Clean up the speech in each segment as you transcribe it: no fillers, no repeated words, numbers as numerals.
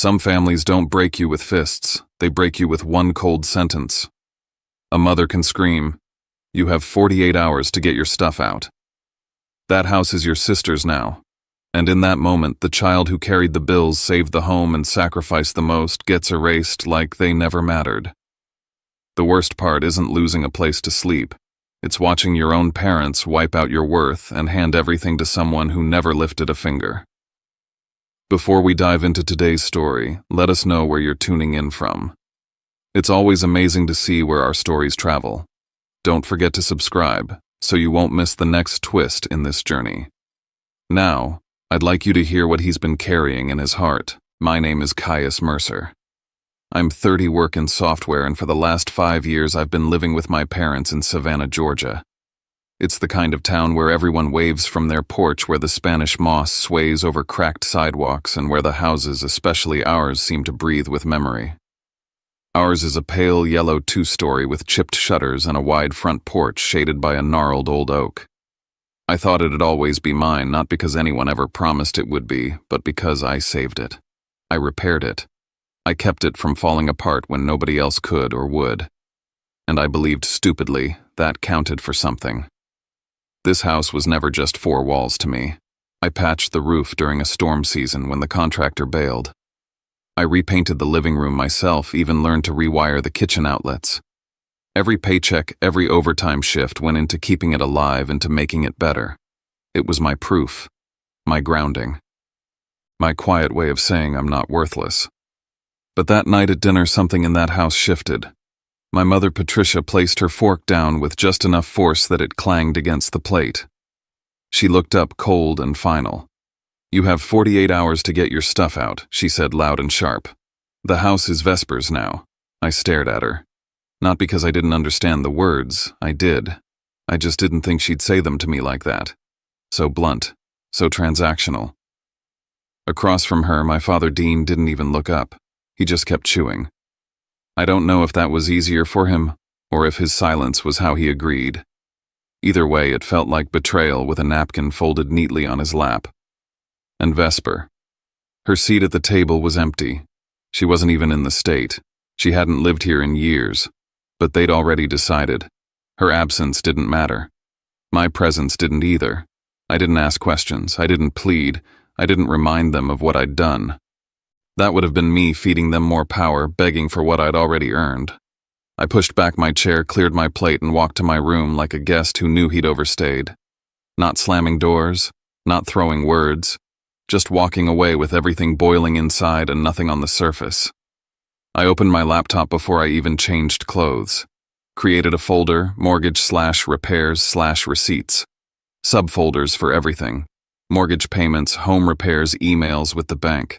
Some families don't break you with fists, they break you with one cold sentence. A mother can scream, "You have 48 hours to get your stuff out." That house is your sister's now, and in that moment the child who carried the bills, saved the home, and sacrificed the most gets erased like they never mattered. The worst part isn't losing a place to sleep. It's watching your own parents wipe out your worth and hand everything to someone who never lifted a finger. Before we dive into today's story, let us know where you're tuning in from. It's always amazing to see where our stories travel. Don't forget to subscribe, so you won't miss the next twist in this journey. Now, I'd like you to hear what he's been carrying in his heart. My name is Caius Mercer. I'm 30, work in software, and for the last 5 years I've been living with my parents in Savannah, Georgia. It's the kind of town where everyone waves from their porch, where the Spanish moss sways over cracked sidewalks, and where the houses, especially ours, seem to breathe with memory. Ours is a pale yellow 2-story with chipped shutters and a wide front porch shaded by a gnarled old oak. I thought it'd always be mine, not because anyone ever promised it would be, but because I saved it. I repaired it. I kept it from falling apart when nobody else could or would. And I believed stupidly that counted for something. This house was never just 4 walls to me. I patched the roof during a storm season when the contractor bailed. I repainted the living room myself, even learned to rewire the kitchen outlets. Every paycheck, every overtime shift went into keeping it alive and to making it better. It was my proof, my grounding, my quiet way of saying I'm not worthless. But that night at dinner, something in that house shifted. My mother, Patricia, placed her fork down with just enough force that it clanged against the plate. She looked up, cold and final. "You have 48 hours to get your stuff out," she said loud and sharp. "The house is Vespers now." I stared at her. Not because I didn't understand the words, I did. I just didn't think she'd say them to me like that. So blunt, so transactional. Across from her, my father Dean didn't even look up. He just kept chewing. I don't know if that was easier for him, or if his silence was how he agreed. Either way, it felt like betrayal, with a napkin folded neatly on his lap. And Vesper. Her seat at the table was empty. She wasn't even in the state. She hadn't lived here in years. But they'd already decided. Her absence didn't matter. My presence didn't either. I didn't ask questions. I didn't plead. I didn't remind them of what I'd done. That would have been me feeding them more power, begging for what I'd already earned. I pushed back my chair, cleared my plate, and walked to my room like a guest who knew he'd overstayed. Not slamming doors, not throwing words, just walking away with everything boiling inside and nothing on the surface. I opened my laptop before I even changed clothes. Created a folder, mortgage/repairs/receipts. Subfolders for everything. Mortgage payments, home repairs, emails with the bank.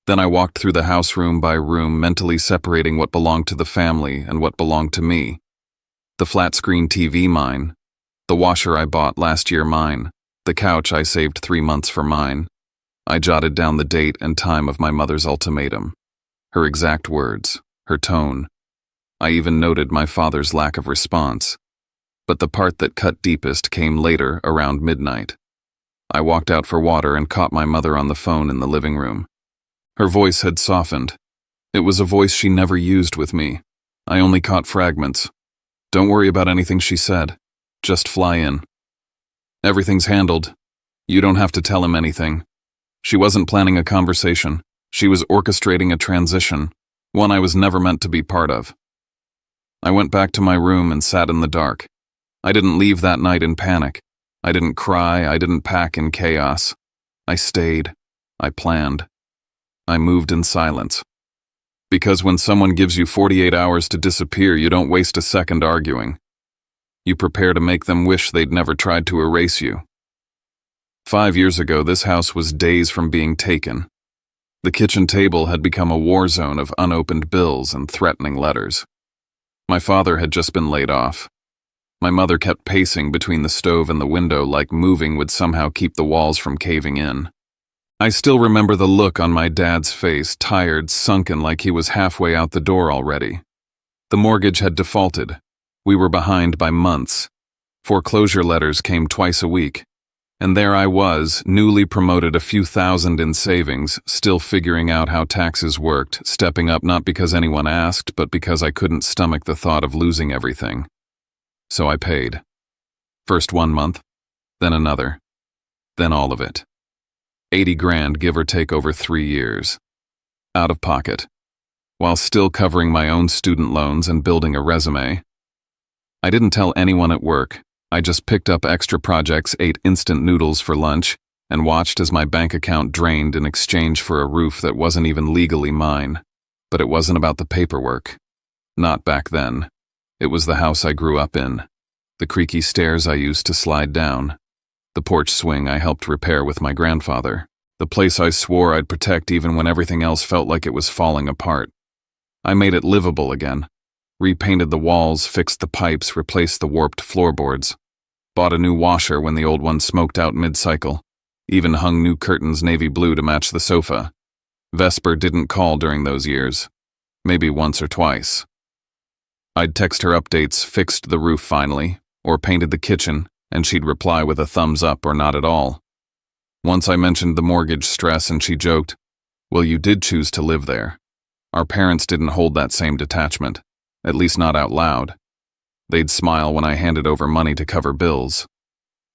Then I walked through the house room by room, mentally separating what belonged to the family and what belonged to me. The flat-screen TV, mine. The washer I bought last year, mine. The couch I saved 3 months for, mine. I jotted down the date and time of my mother's ultimatum. Her exact words, her tone. I even noted my father's lack of response. But the part that cut deepest came later, around midnight. I walked out for water and caught my mother on the phone in the living room. Her voice had softened. It was a voice she never used with me. I only caught fragments. "Don't worry about anything," she said. "Just fly in. Everything's handled. You don't have to tell him anything." She wasn't planning a conversation. She was orchestrating a transition, one I was never meant to be part of. I went back to my room and sat in the dark. I didn't leave that night in panic. I didn't cry. I didn't pack in chaos. I stayed. I planned. I moved in silence. Because when someone gives you 48 hours to disappear, you don't waste a second arguing. You prepare to make them wish they'd never tried to erase you. 5 years ago, this house was days from being taken. The kitchen table had become a war zone of unopened bills and threatening letters. My father had just been laid off. My mother kept pacing between the stove and the window like moving would somehow keep the walls from caving in. I still remember the look on my dad's face, tired, sunken, like he was halfway out the door already. The mortgage had defaulted. We were behind by months. Foreclosure letters came twice a week. And there I was, newly promoted, a few thousand in savings, still figuring out how taxes worked, stepping up not because anyone asked, but because I couldn't stomach the thought of losing everything. So I paid. First 1 month, then another, then all of it. 80 grand, give or take, over 3 years. Out of pocket, while still covering my own student loans and building a resume. I didn't tell anyone at work. I just picked up extra projects, ate instant noodles for lunch, and watched as my bank account drained in exchange for a roof that wasn't even legally mine. But it wasn't about the paperwork. Not back then. It was the house I grew up in, the creaky stairs I used to slide down, the porch swing I helped repair with my grandfather, the place I swore I'd protect even when everything else felt like it was falling apart. I made it livable again, repainted the walls, fixed the pipes, replaced the warped floorboards, bought a new washer when the old one smoked out mid-cycle, even hung new curtains navy blue to match the sofa. Vesper didn't call during those years, maybe once or twice. I'd text her updates, fixed the roof finally, or painted the kitchen, and she'd reply with a thumbs up or not at all. Once I mentioned the mortgage stress and she joked, "Well, you did choose to live there." Our parents didn't hold that same detachment, at least not out loud. They'd smile when I handed over money to cover bills.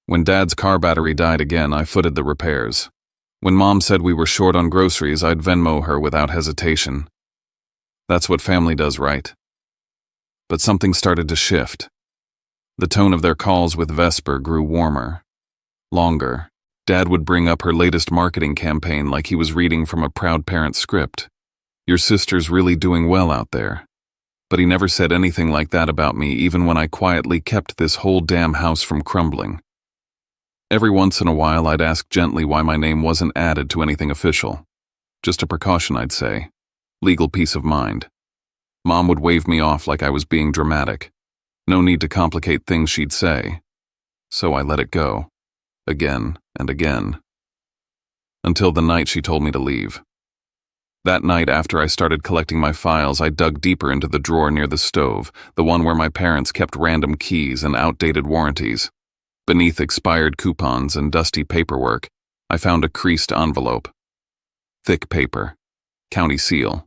When Dad's car battery died again, I footed the repairs. When Mom said we were short on groceries, I'd Venmo her without hesitation. That's what family does, right? But something started to shift. The tone of their calls with Vesper grew warmer, longer. Dad would bring up her latest marketing campaign like he was reading from a proud parent script. "Your sister's really doing well out there." But he never said anything like that about me, even when I quietly kept this whole damn house from crumbling. Every once in a while, I'd ask gently why my name wasn't added to anything official. Just a precaution, I'd say. Legal peace of mind. Mom would wave me off like I was being dramatic. No need to complicate things, she'd say. So I let it go. Again and again. Until the night she told me to leave. That night, after I started collecting my files, I dug deeper into the drawer near the stove, the one where my parents kept random keys and outdated warranties. Beneath expired coupons and dusty paperwork, I found a creased envelope. Thick paper. County seal.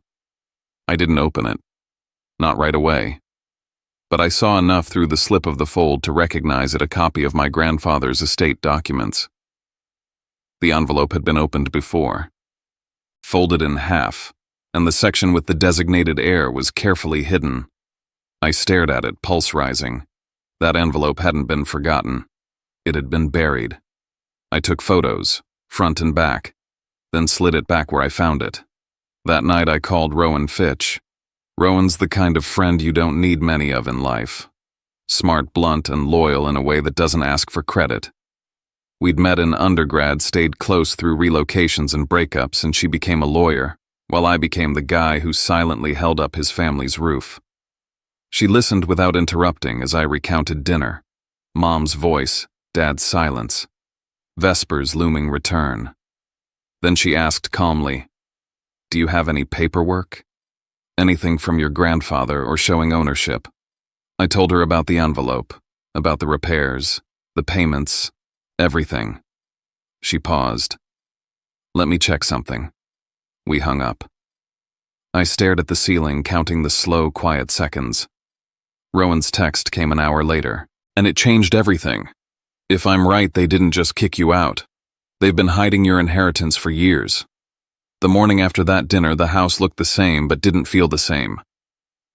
I didn't open it. Not right away. But I saw enough through the slip of the fold to recognize it a copy of my grandfather's estate documents. The envelope had been opened before. Folded in half, and the section with the designated heir was carefully hidden. I stared at it, pulse rising. That envelope hadn't been forgotten. It had been buried. I took photos, front and back, then slid it back where I found it. That night I called Rowan Fitch. Rowan's the kind of friend you don't need many of in life. Smart, blunt, and loyal in a way that doesn't ask for credit. We'd met in undergrad, stayed close through relocations and breakups, and she became a lawyer, while I became the guy who silently held up his family's roof. She listened without interrupting as I recounted dinner. Mom's voice, Dad's silence, Vesper's looming return. Then she asked calmly, "Do you have any paperwork? Anything from your grandfather or showing ownership?" I told her about the envelope, about the repairs, the payments, everything. She paused. "Let me check something." We hung up. I stared at the ceiling, counting the slow, quiet seconds. Rowan's text came an hour later, and it changed everything. "If I'm right, they didn't just kick you out. They've been hiding your inheritance for years." The morning after that dinner, the house looked the same but didn't feel the same.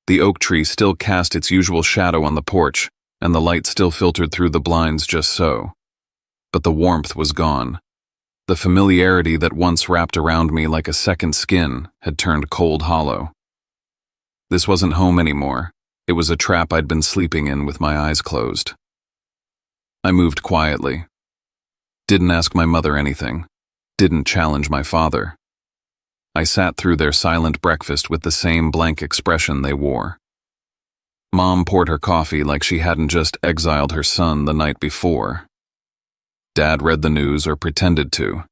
The oak tree still cast its usual shadow on the porch, and the light still filtered through the blinds just so. But the warmth was gone. The familiarity that once wrapped around me like a second skin had turned cold hollow. This wasn't home anymore. It was a trap I'd been sleeping in with my eyes closed. I moved quietly. Didn't ask my mother anything. Didn't challenge my father. I sat through their silent breakfast with the same blank expression they wore. Mom poured her coffee like she hadn't just exiled her son the night before. Dad read the news, or pretended to.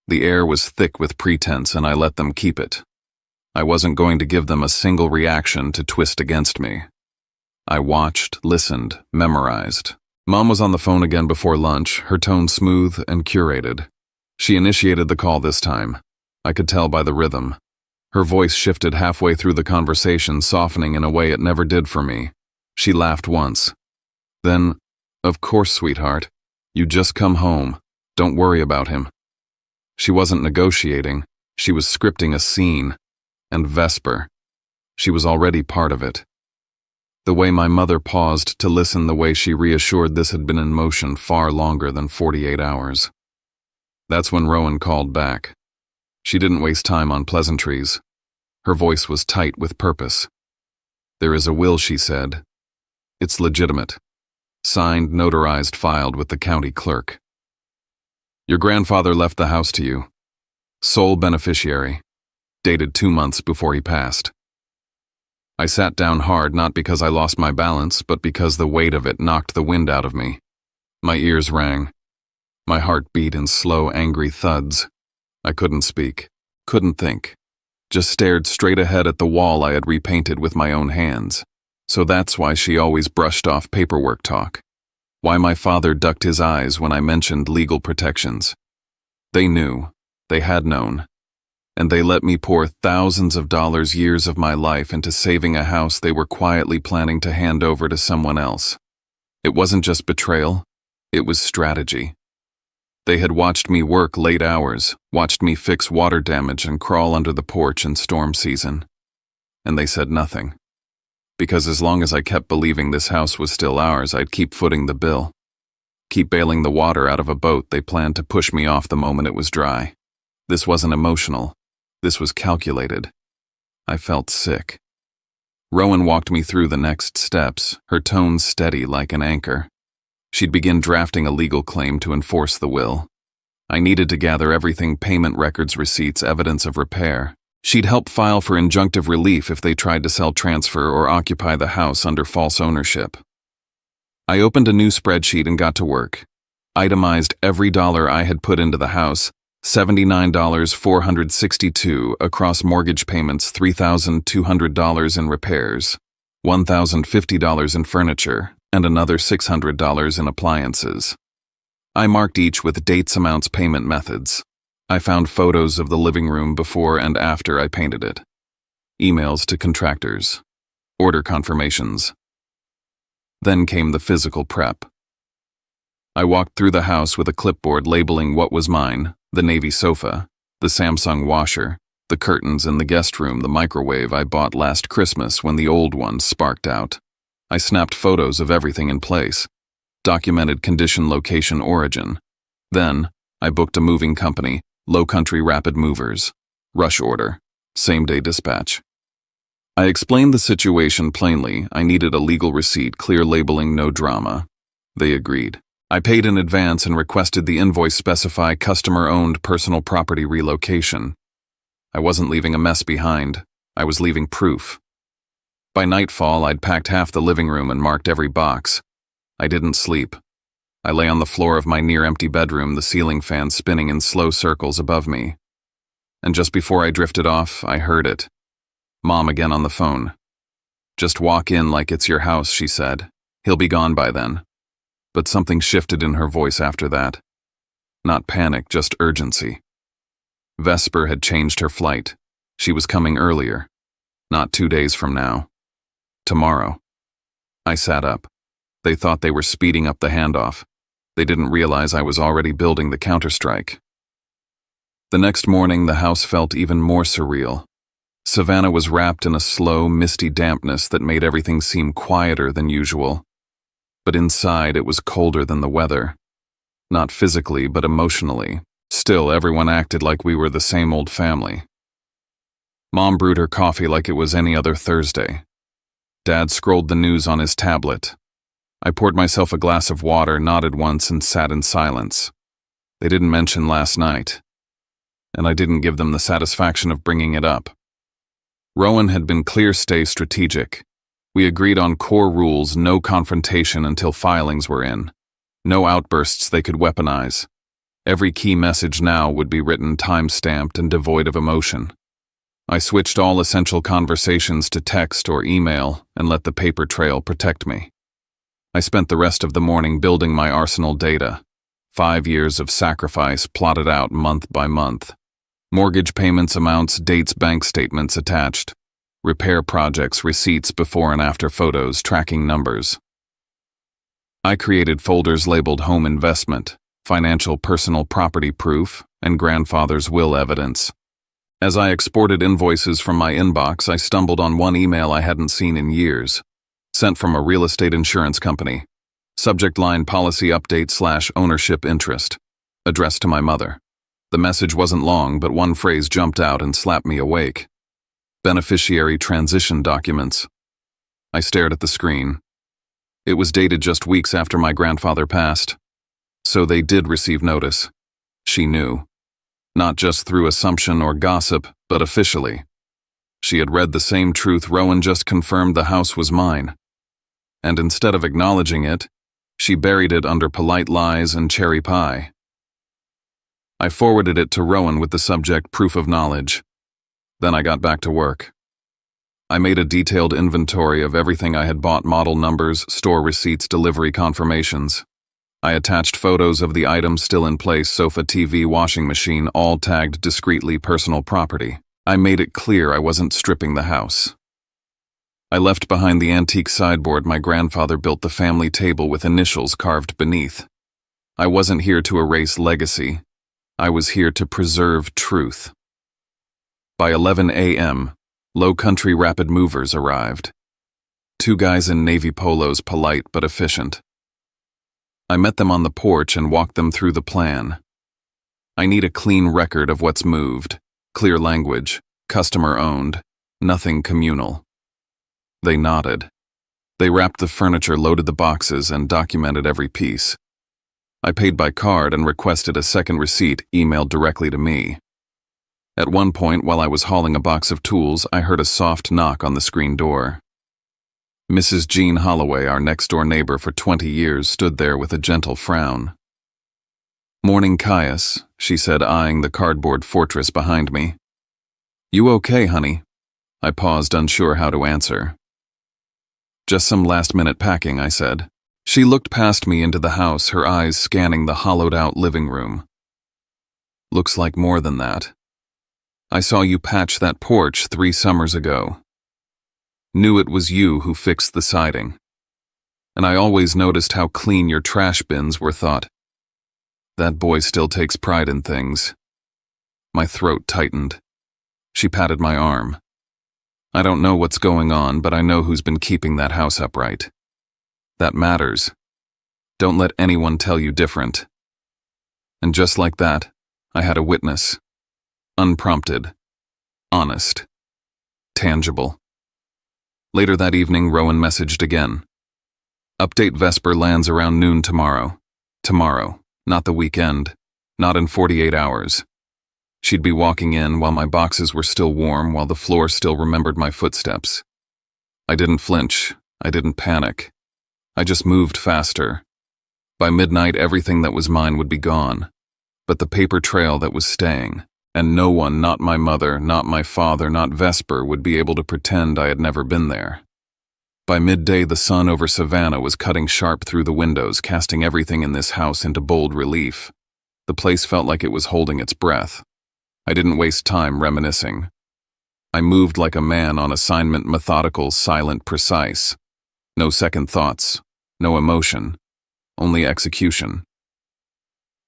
The air was thick with pretense, and I let them keep it. I wasn't going to give them a single reaction to twist against me. I watched, listened, memorized, Mom was on the phone again before lunch, her tone smooth and curated. She initiated the call this time. I could tell by the rhythm. Her voice shifted halfway through the conversation, softening in a way it never did for me. She laughed once. Then, "Of course, sweetheart. You just come home. Don't worry about him." She wasn't negotiating. She was scripting a scene. And Vesper. She was already part of it. The way my mother paused to listen, the way she reassured this had been in motion far longer than 48 hours. That's when Rowan called back. She didn't waste time on pleasantries. Her voice was tight with purpose. "There is a will," she said. "It's legitimate. Signed, notarized, filed with the county clerk. Your grandfather left the house to you. Sole beneficiary. Dated 2 months before he passed." I sat down hard, not because I lost my balance, but because the weight of it knocked the wind out of me. My ears rang. My heart beat in slow, angry thuds. I couldn't speak, couldn't think. Just stared straight ahead at the wall I had repainted with my own hands. So that's why she always brushed off paperwork talk. Why my father ducked his eyes when I mentioned legal protections. They knew. They had known. And they let me pour thousands of dollars, years of my life, into saving a house they were quietly planning to hand over to someone else. It wasn't just betrayal. It was strategy. They had watched me work late hours, watched me fix water damage and crawl under the porch in storm season. And they said nothing. Because as long as I kept believing this house was still ours, I'd keep footing the bill. Keep bailing the water out of a boat they planned to push me off the moment it was dry. This wasn't emotional. This was calculated. I felt sick. Rowan walked me through the next steps, her tone steady like an anchor. She'd begin drafting a legal claim to enforce the will. I needed to gather everything: payment records, receipts, evidence of repair. She'd help file for injunctive relief if they tried to sell, transfer, or occupy the house under false ownership. I opened a new spreadsheet and got to work. Itemized every dollar I had put into the house, $79,462 across mortgage payments, $3,200 in repairs, $1,050 in furniture, and another $600 in appliances. I marked each with dates, amounts, payment methods. I found photos of the living room before and after I painted it. Emails to contractors. Order confirmations. Then came the physical prep. I walked through the house with a clipboard labeling what was mine: the navy sofa, the Samsung washer, the curtains in the guest room, the microwave I bought last Christmas when the old one sparked out. I snapped photos of everything in place, documented condition, location, origin. Then, I booked a moving company, Low Country Rapid Movers. Rush order. Same-day dispatch. I explained the situation plainly. I needed a legal receipt, clear labeling, no drama. They agreed. I paid in advance and requested the invoice specify customer-owned personal property relocation. I wasn't leaving a mess behind. I was leaving proof. By nightfall, I'd packed half the living room and marked every box. I didn't sleep. I lay on the floor of my near-empty bedroom, the ceiling fan spinning in slow circles above me. And just before I drifted off, I heard it. Mom again on the phone. "Just walk in like it's your house," she said. "He'll be gone by then." But something shifted in her voice after that. Not panic, just urgency. Vesper had changed her flight. She was coming earlier. Not 2 days from now. Tomorrow. I sat up. They thought they were speeding up the handoff. They didn't realize I was already building the counterstrike. The next morning, the house felt even more surreal. Savannah was wrapped in a slow, misty dampness that made everything seem quieter than usual. But inside, it was colder than the weather. Not physically, but emotionally. Still, everyone acted like we were the same old family. Mom brewed her coffee like it was any other Thursday. Dad scrolled the news on his tablet. I poured myself a glass of water, nodded once, and sat in silence. They didn't mention last night, and I didn't give them the satisfaction of bringing it up. Rowan had been clear: stay strategic. We agreed on core rules: no confrontation until filings were in. No outbursts they could weaponize. Every key message now would be written, time-stamped, and devoid of emotion. I switched all essential conversations to text or email and let the paper trail protect me. I spent the rest of the morning building my arsenal data. 5 years of sacrifice plotted out month by month. Mortgage payments, amounts, dates, bank statements attached. Repair projects, receipts, before and after photos, tracking numbers. I created folders labeled Home Investment, Financial Personal Property Proof, and Grandfather's Will Evidence. As I exported invoices from my inbox, I stumbled on one email I hadn't seen in years, sent from a real estate insurance company. Subject line: policy update / ownership interest. Addressed to my mother. The message wasn't long, but one phrase jumped out and slapped me awake. Beneficiary transition documents. I stared at the screen. It was dated just weeks after my grandfather passed. So they did receive notice. She knew. Not just through assumption or gossip, but officially. She had read the same truth Rowan just confirmed: the house was mine. And instead of acknowledging it, she buried it under polite lies and cherry pie. I forwarded it to Rowan with the subject: proof of knowledge. Then I got back to work. I made a detailed inventory of everything I had bought: model numbers, store receipts, delivery confirmations. I attached photos of the items still in place: sofa, TV, washing machine, all tagged discreetly personal property. I made it clear I wasn't stripping the house. I left behind the antique sideboard my grandfather built, the family table with initials carved beneath. I wasn't here to erase legacy. I was here to preserve truth. By 11 a.m., Low Country Rapid Movers arrived. 2 guys in navy polos, polite but efficient. I met them on the porch and walked them through the plan. I need a clean record of what's moved, clear language, customer-owned, nothing communal. They nodded. They wrapped the furniture, loaded the boxes, and documented every piece. I paid by card and requested a second receipt emailed directly to me. At one point, while I was hauling a box of tools, I heard a soft knock on the screen door. Mrs. Jean Holloway, our next-door neighbor for 20 years, stood there with a gentle frown. "Morning, Caius," she said, eyeing the cardboard fortress behind me. "You okay, honey?" I paused, unsure how to answer. "Just some last-minute packing," I said. She looked past me into the house, her eyes scanning the hollowed-out living room. "Looks like more than that. I saw you patch that porch 3 summers ago. Knew it was you who fixed the siding. And I always noticed how clean your trash bins were, thought. That boy still takes pride in things." My throat tightened. She patted my arm. "I don't know what's going on, but I know who's been keeping that house upright. That matters. Don't let anyone tell you different." And just like that, I had a witness. Unprompted. Honest. Tangible. Later that evening, Rowan messaged again. "Update: Vesper lands around noon tomorrow. Tomorrow, not the weekend. Not in 48 hours. She'd be walking in while my boxes were still warm, while the floor still remembered my footsteps. I didn't flinch. I didn't panic. I just moved faster. By midnight, everything that was mine would be gone, but the paper trail that was staying, and no one, not my mother, not my father, not Vesper, would be able to pretend I had never been there. By midday, the sun over Savannah was cutting sharp through the windows, casting everything in this house into bold relief. The place felt like it was holding its breath. I didn't waste time reminiscing. I moved like a man on assignment, methodical, silent, precise. No second thoughts, no emotion, only execution.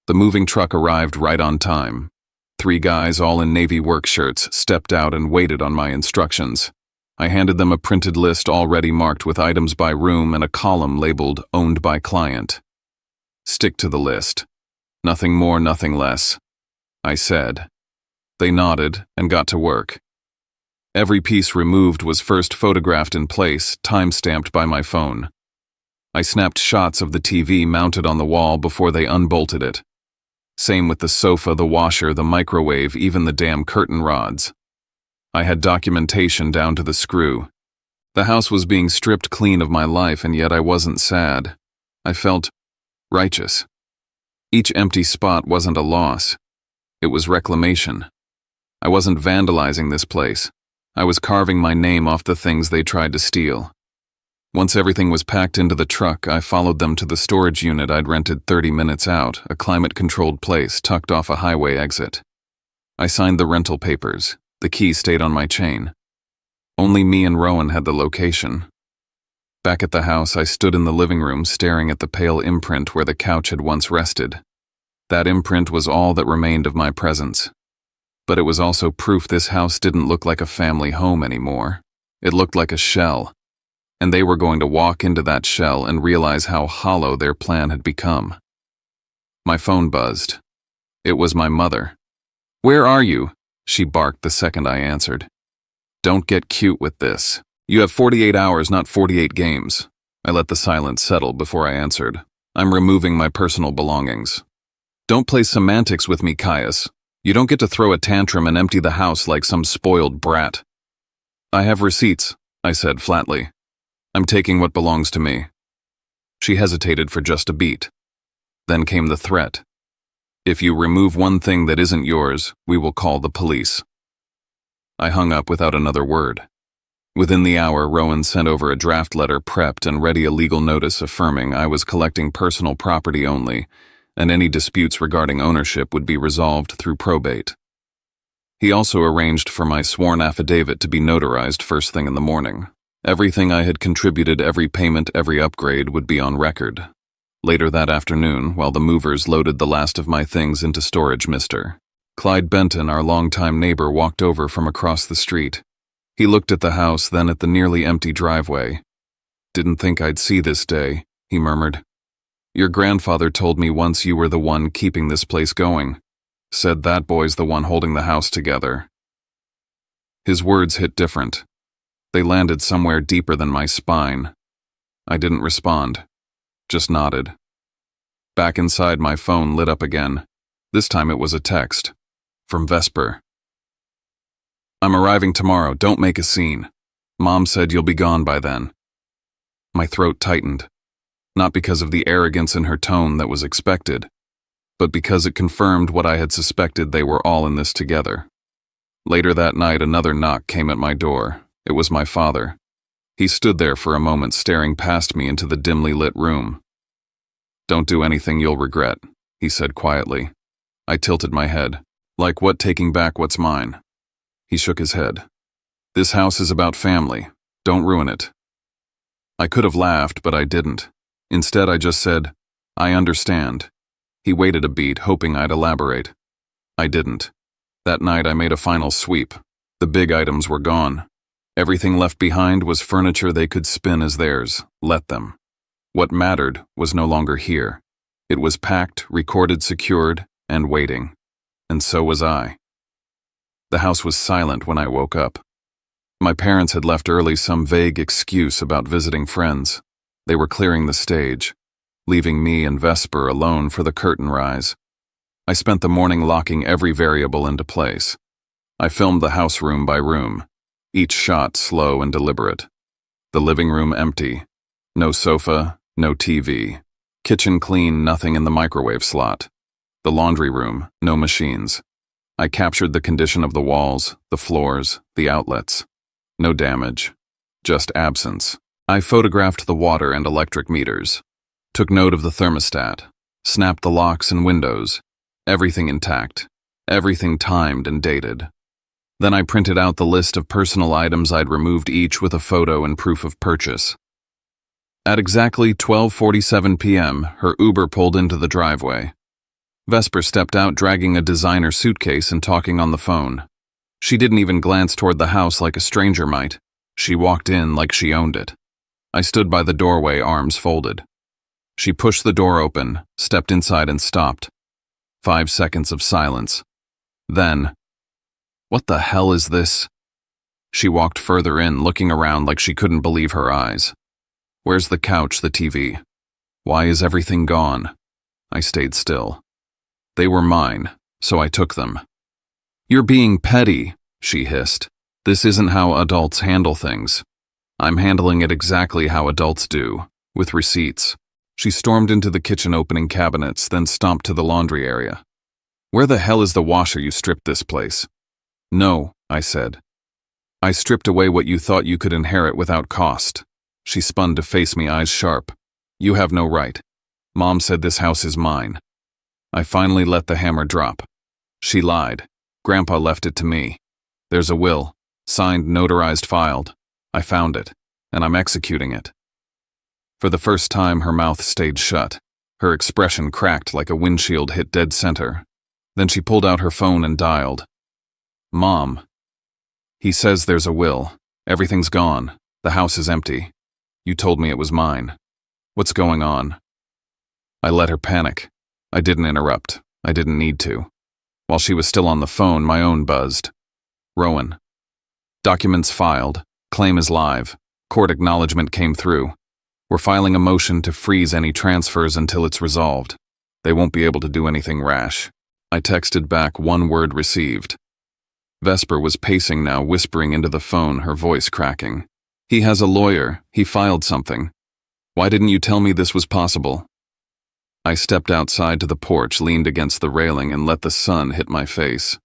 The moving truck arrived right on time. 3 guys, all in navy work shirts, stepped out and waited on my instructions. I handed them a printed list already marked with items by room and a column labeled "Owned by Client." "Stick to the list. Nothing more, nothing less," I said. They nodded and got to work. Every piece removed was first photographed in place, time-stamped by my phone. I snapped shots of the TV mounted on the wall before they unbolted it. Same with the sofa, the washer, the microwave, even the damn curtain rods. I had documentation down to the screw. The house was being stripped clean of my life, and yet I wasn't sad. I felt righteous. Each empty spot wasn't a loss. It was reclamation. I wasn't vandalizing this place. I was carving my name off the things they tried to steal. Once everything was packed into the truck, I followed them to the storage unit I'd rented 30 minutes out, a climate-controlled place tucked off a highway exit. I signed the rental papers. The key stayed on my chain. Only me and Rowan had the location. Back at the house, I stood in the living room staring at the pale imprint where the couch had once rested. That imprint was all that remained of my presence. But it was also proof this house didn't look like a family home anymore. It looked like a shell. And they were going to walk into that shell and realize how hollow their plan had become. My phone buzzed. It was my mother. "Where are you?" she barked the second I answered. "Don't get cute with this. You have 48 hours, not 48 games." I let the silence settle before I answered. "I'm removing my personal belongings." "Don't play semantics with me, Caius. You don't get to throw a tantrum and empty the house like some spoiled brat." "I have receipts," I said flatly. "I'm taking what belongs to me." She hesitated for just a beat. Then came the threat. "If you remove one thing that isn't yours, we will call the police." I hung up without another word. Within the hour, Rowan sent over a draft letter prepped and ready a legal notice affirming I was collecting personal property only, and any disputes regarding ownership would be resolved through probate. He also arranged for my sworn affidavit to be notarized first thing in the morning. Everything I had contributed, every payment, every upgrade would be on record. Later that afternoon, while the movers loaded the last of my things into storage, Mr. Clyde Benton, our longtime neighbor, walked over from across the street. He looked at the house, then at the nearly empty driveway. "Didn't think I'd see this day," he murmured. "Your grandfather told me once you were the one keeping this place going. Said that boy's the one holding the house together." His words hit different. They landed somewhere deeper than my spine. I didn't respond, just nodded. Back inside, my phone lit up again. This time it was a text. From Vesper. "I'm arriving tomorrow, don't make a scene. Mom said you'll be gone by then." My throat tightened, not because of the arrogance in her tone that was expected, but because it confirmed what I had suspected: they were all in this together. Later that night, another knock came at my door. It was my father. He stood there for a moment, staring past me into the dimly lit room. "Don't do anything you'll regret," he said quietly. I tilted my head. "Like what, taking back what's mine?" He shook his head. "This house is about family. Don't ruin it." I could have laughed, but I didn't. Instead, I just said, "I understand." He waited a beat, hoping I'd elaborate. I didn't. That night, I made a final sweep. The big items were gone. Everything left behind was furniture they could spin as theirs. Let them. What mattered was no longer here. It was packed, recorded, secured, and waiting. And so was I. The house was silent when I woke up. My parents had left early, some vague excuse about visiting friends. They were clearing the stage, leaving me and Vesper alone for the curtain rise. I spent the morning locking every variable into place. I filmed the house room by room, each shot slow and deliberate. The living room empty. No sofa, no TV. Kitchen clean, nothing in the microwave slot. The laundry room, no machines. I captured the condition of the walls, the floors, the outlets. No damage, just absence. I photographed the water and electric meters, took note of the thermostat, snapped the locks and windows. Everything intact, everything timed and dated. Then I printed out the list of personal items I'd removed, each with a photo and proof of purchase. At exactly 12:47 p.m., her Uber pulled into the driveway. Vesper stepped out dragging a designer suitcase and talking on the phone. She didn't even glance toward the house like a stranger might. She walked in like she owned it. I stood by the doorway, arms folded. She pushed the door open, stepped inside and stopped. 5 seconds of silence. Then, "What the hell is this?" She walked further in, looking around like she couldn't believe her eyes. "Where's the couch, the TV? Why is everything gone?" I stayed still. They were mine, so I took them. "You're being petty," she hissed. "This isn't how adults handle things." "I'm handling it exactly how adults do, with receipts." She stormed into the kitchen, opening cabinets, then stomped to the laundry area. "Where the hell is the washer? You stripped this place." "No," I said. "I stripped away what you thought you could inherit without cost." She spun to face me, eyes sharp. You have no right. Mom said this house is mine. I finally let the hammer drop. She lied. Grandpa left it to me. There's a will, signed, notarized, filed. I found it, and I'm executing it. For the first time, her mouth stayed shut. Her expression cracked like a windshield hit dead center. Then she pulled out her phone and dialed. Mom. He says there's a will. Everything's gone. The house is empty. You told me it was mine. What's going on? I let her panic. I didn't interrupt. I didn't need to. While she was still on the phone, my own buzzed. Rowan. Documents filed. Claim is live. Court acknowledgement came through. We're filing a motion to freeze any transfers until it's resolved. They won't be able to do anything rash. I texted back, one word received. Vesper was pacing now, whispering into the phone, her voice cracking. He has a lawyer. He filed something. Why didn't you tell me this was possible? I stepped outside to the porch, leaned against the railing, and let the sun hit my face.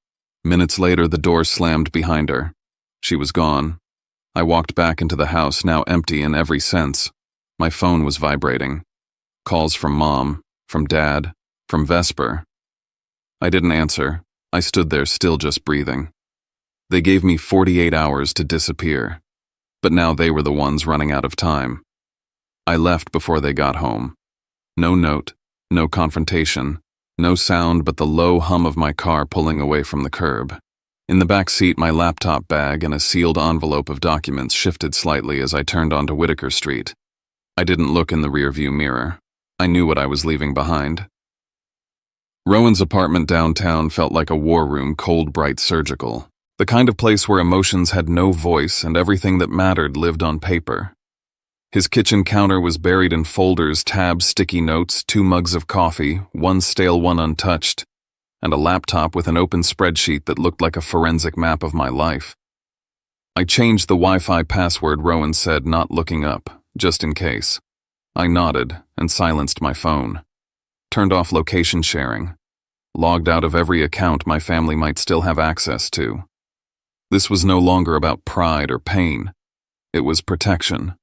Minutes later, the door slammed behind her. She was gone. I walked back into the house, now empty in every sense. My phone was vibrating. Calls from Mom, from Dad, from Vesper. I didn't answer. I stood there still, just breathing. They gave me 48 hours to disappear, but now they were the ones running out of time. I left before they got home. No note, no confrontation, no sound but the low hum of my car pulling away from the curb. In the back seat, my laptop bag and a sealed envelope of documents shifted slightly as I turned onto Whitaker Street. I didn't look in the rearview mirror. I knew what I was leaving behind. Rowan's apartment downtown felt like a war room, cold, bright, surgical. The kind of place where emotions had no voice and everything that mattered lived on paper. His kitchen counter was buried in folders, tabs, sticky notes, 2 mugs of coffee, one stale, one untouched, and a laptop with an open spreadsheet that looked like a forensic map of my life. I changed the Wi-Fi password, Rowan said, not looking up, just in case. I nodded and silenced my phone. Turned off location sharing. Logged out of every account my family might still have access to. This was no longer about pride or pain. It was protection.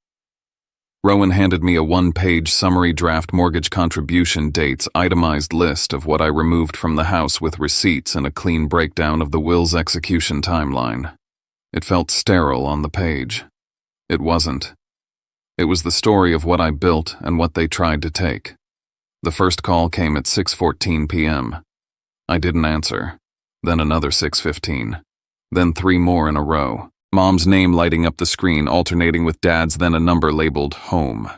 Rowan handed me a 1-page summary draft mortgage contribution dates itemized list of what I removed from the house with receipts and a clean breakdown of the will's execution timeline. It felt sterile on the page. It wasn't. It was the story of what I built and what they tried to take. The first call came at 6:14 p.m. I didn't answer. Then another 6:15. Then 3 more in a row. Mom's name lighting up the screen, alternating with Dad's, then a number labeled home.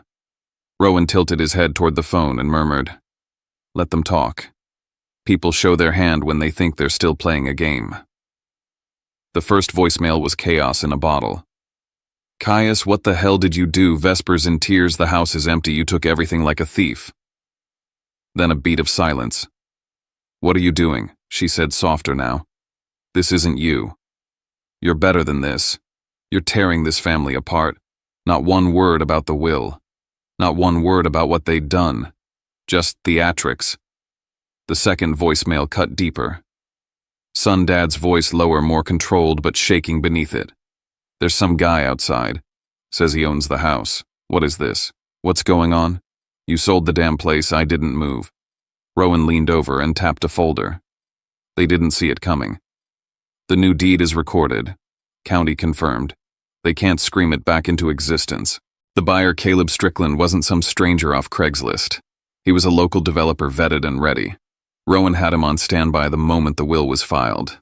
Rowan tilted his head toward the phone and murmured, "Let them talk. People show their hand when they think they're still playing a game." The first voicemail was chaos in a bottle. "Caius, what the hell did you do? Vesper's in tears, the house is empty, you took everything like a thief." Then a beat of silence. "What are you doing?" she said, softer now. "This isn't you. You're better than this. You're tearing this family apart. Not one word about the will. Not one word about what they'd done. Just theatrics." The second voicemail cut deeper. Son Dad's voice lower, more controlled, but shaking beneath it. "There's some guy outside. Says he owns the house. What is this? What's going on? You sold the damn place, I didn't move." Rowan leaned over and tapped a folder. They didn't see it coming. "The new deed is recorded. County confirmed. They can't scream it back into existence." The buyer, Caleb Strickland, wasn't some stranger off Craigslist. He was a local developer, vetted and ready. Rowan had him on standby the moment the will was filed.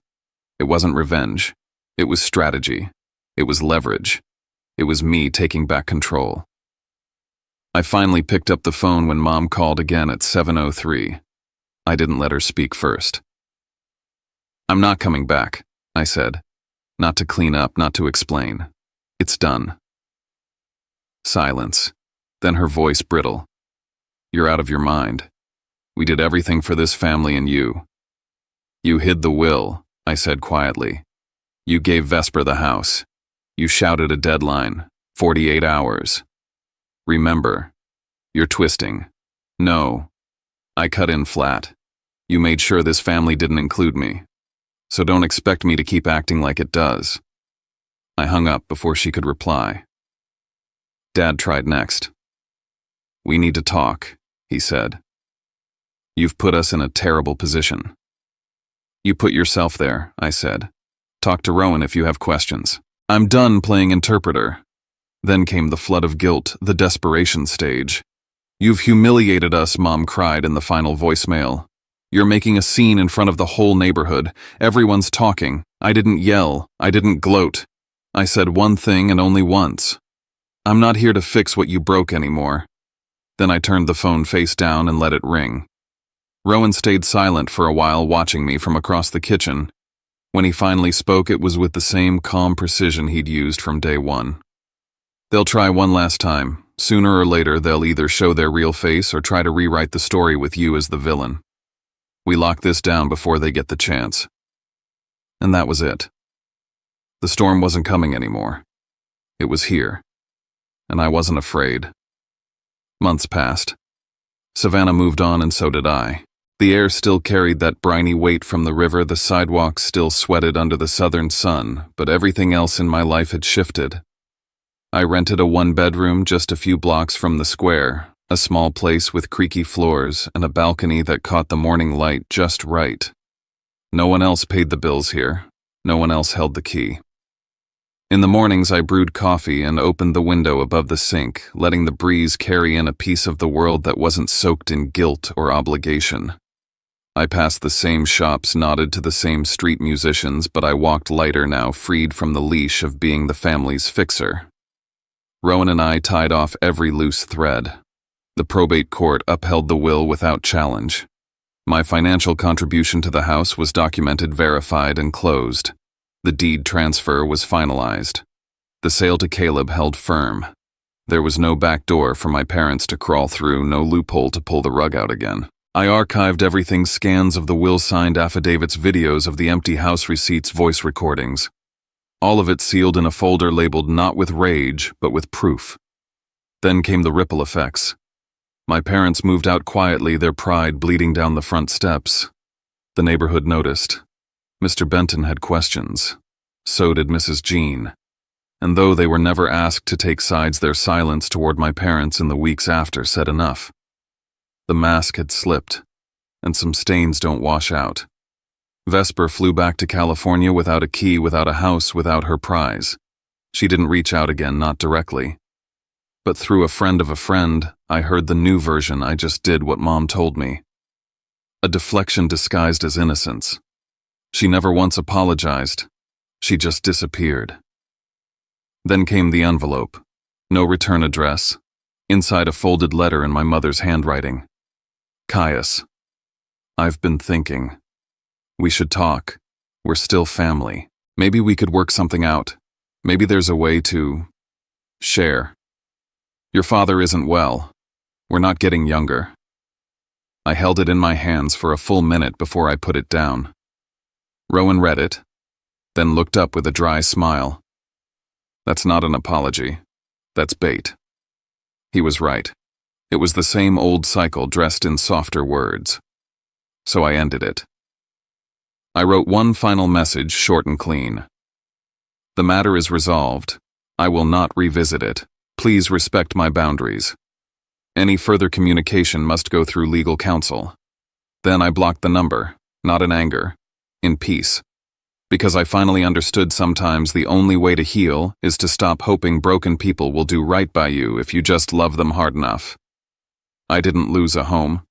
It wasn't revenge. It was strategy. It was leverage. It was me taking back control. I finally picked up the phone when Mom called again at 7:03. I didn't let her speak first. "I'm not coming back," I said. "Not to clean up, not to explain. It's done." Silence. Then her voice brittle. "You're out of your mind. We did everything for this family and you. You hid the will," I said quietly. "You gave Vesper the house. You shouted a deadline, 48 hours. Remember, you're twisting. No. I cut in flat. You made sure this family didn't include me. So don't expect me to keep acting like it does." I hung up before she could reply. Dad tried next. "We need to talk," he said. "You've put us in a terrible position." "You put yourself there," I said. "Talk to Rowan if you have questions." "I'm done playing interpreter." Then came the flood of guilt, the desperation stage. "You've humiliated us," Mom cried in the final voicemail. "You're making a scene in front of the whole neighborhood. Everyone's talking. I didn't yell. I didn't gloat. I said one thing and only once. I'm not here to fix what you broke anymore." Then I turned the phone face down and let it ring. Rowan stayed silent for a while, watching me from across the kitchen. When he finally spoke, it was with the same calm precision he'd used from day one. "They'll try one last time. Sooner or later, they'll either show their real face or try to rewrite the story with you as the villain. We lock this down before they get the chance." And that was it. The storm wasn't coming anymore. It was here. And I wasn't afraid. Months passed. Savannah moved on, and so did I. The air still carried that briny weight from the river, the sidewalks still sweated under the southern sun, but everything else in my life had shifted. I rented a one-bedroom just a few blocks from the square, a small place with creaky floors and a balcony that caught the morning light just right. No one else paid the bills here. No one else held the key. In the mornings, I brewed coffee and opened the window above the sink, letting the breeze carry in a piece of the world that wasn't soaked in guilt or obligation. I passed the same shops, nodded to the same street musicians, but I walked lighter now, freed from the leash of being the family's fixer. Rowan and I tied off every loose thread. The probate court upheld the will without challenge. My financial contribution to the house was documented, verified, and closed. The deed transfer was finalized. The sale to Caleb held firm. There was no back door for my parents to crawl through, no loophole to pull the rug out again. I archived everything: scans of the will, signed affidavits, videos of the empty house receipts, voice recordings. All of it sealed in a folder labeled not with rage, but with proof. Then came the ripple effects. My parents moved out quietly, their pride bleeding down the front steps. The neighborhood noticed. Mr. Benton had questions. So did Mrs. Jean. And though they were never asked to take sides, their silence toward my parents in the weeks after said enough. The mask had slipped, and some stains don't wash out. Vesper flew back to California without a key, without a house, without her prize. She didn't reach out again, not directly. But through a friend of a friend, I heard the new version. I just did what Mom told me. A deflection disguised as innocence. She never once apologized. She just disappeared. Then came the envelope. No return address. Inside, a folded letter in my mother's handwriting. "Caius, I've been thinking. We should talk. We're still family. Maybe we could work something out. Maybe there's a way to share. Your father isn't well. We're not getting younger." I held it in my hands for a full minute before I put it down. Rowan read it, then looked up with a dry smile. "That's not an apology. That's bait." He was right. It was the same old cycle dressed in softer words. So I ended it. I wrote one final message, short and clean. "The matter is resolved. I will not revisit it. Please respect my boundaries. Any further communication must go through legal counsel." Then I blocked the number, not in anger, in peace. Because I finally understood sometimes the only way to heal is to stop hoping broken people will do right by you if you just love them hard enough. I didn't lose a home.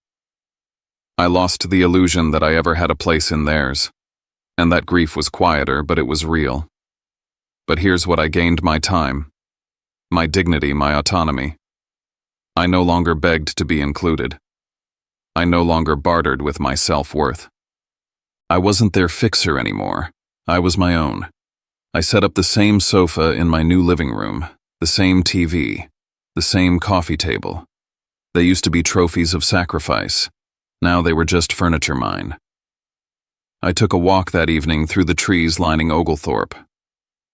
I lost the illusion that I ever had a place in theirs. And that grief was quieter, but it was real. But here's what I gained: my time, my dignity, my autonomy. I no longer begged to be included. I no longer bartered with my self-worth. I wasn't their fixer anymore. I was my own. I set up the same sofa in my new living room, the same TV, the same coffee table. They used to be trophies of sacrifice. Now they were just furniture mine. I took a walk that evening through the trees lining Oglethorpe.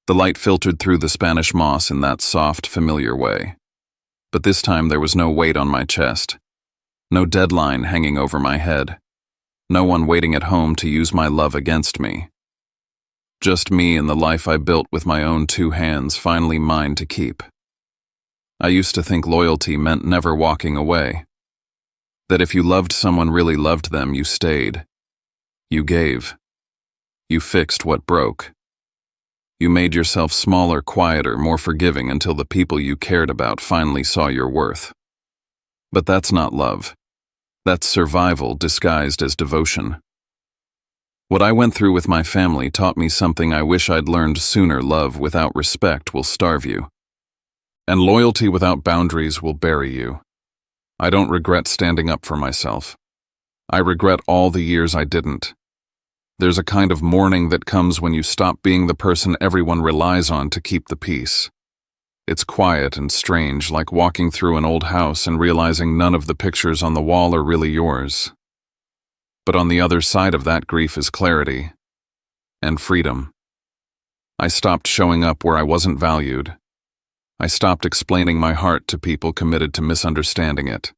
The light filtered through the Spanish moss in that soft, familiar way. But this time there was no weight on my chest, no deadline hanging over my head, no one waiting at home to use my love against me. Just me and the life I built with my own two hands, finally mine to keep. I used to think loyalty meant never walking away. That if you loved someone, really loved them, you stayed. You gave. You fixed what broke. You made yourself smaller, quieter, more forgiving until the people you cared about finally saw your worth. But that's not love. That's survival disguised as devotion. What I went through with my family taught me something I wish I'd learned sooner. Love without respect will starve you. And loyalty without boundaries will bury you. I don't regret standing up for myself. I regret all the years I didn't. There's a kind of mourning that comes when you stop being the person everyone relies on to keep the peace. It's quiet and strange, like walking through an old house and realizing none of the pictures on the wall are really yours. But on the other side of that grief is clarity and freedom. I stopped showing up where I wasn't valued. I stopped explaining my heart to people committed to misunderstanding it.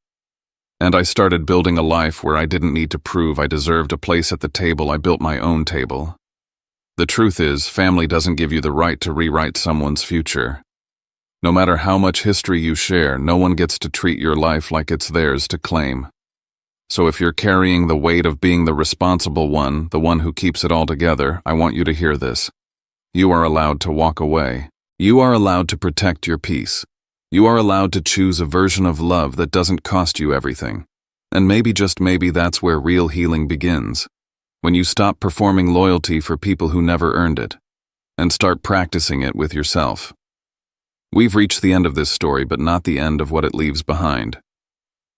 And I started building a life where I didn't need to prove I deserved a place at the table. I built my own table. The truth is, family doesn't give you the right to rewrite someone's future. No matter how much history you share, no one gets to treat your life like it's theirs to claim. So if you're carrying the weight of being the responsible one, the one who keeps it all together, I want you to hear this. You are allowed to walk away. You are allowed to protect your peace. You are allowed to choose a version of love that doesn't cost you everything. And maybe, just maybe, that's where real healing begins. When you stop performing loyalty for people who never earned it, and start practicing it with yourself. We've reached the end of this story, but not the end of what it leaves behind.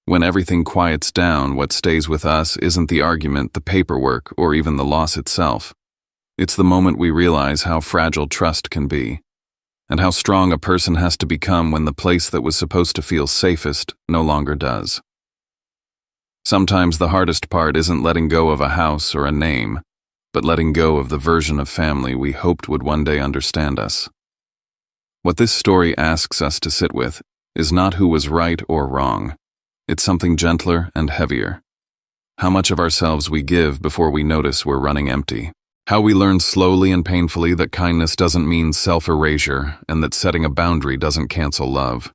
When everything quiets down, what stays with us isn't the argument, the paperwork, or even the loss itself. It's the moment we realize how fragile trust can be, and how strong a person has to become when the place that was supposed to feel safest no longer does. Sometimes the hardest part isn't letting go of a house or a name, but letting go of the version of family we hoped would one day understand us. What this story asks us to sit with is not who was right or wrong. It's something gentler and heavier. How much of ourselves we give before we notice we're running empty. How we learn slowly and painfully that kindness doesn't mean self-erasure, and that setting a boundary doesn't cancel love.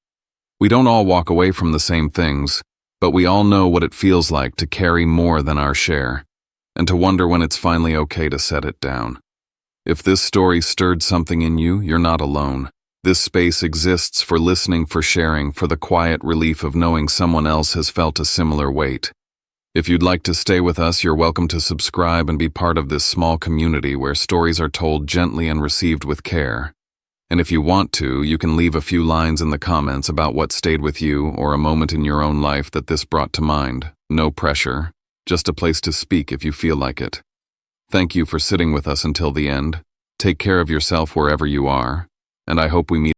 We don't all walk away from the same things, but we all know what it feels like to carry more than our share, and to wonder when it's finally okay to set it down. If this story stirred something in you, you're not alone. This space exists for listening, for sharing, for the quiet relief of knowing someone else has felt a similar weight. If you'd like to stay with us, you're welcome to subscribe and be part of this small community where stories are told gently and received with care. And if you want to, you can leave a few lines in the comments about what stayed with you or a moment in your own life that this brought to mind. No pressure, just a place to speak if you feel like it. Thank you for sitting with us until the end. Take care of yourself wherever you are, and I hope we meet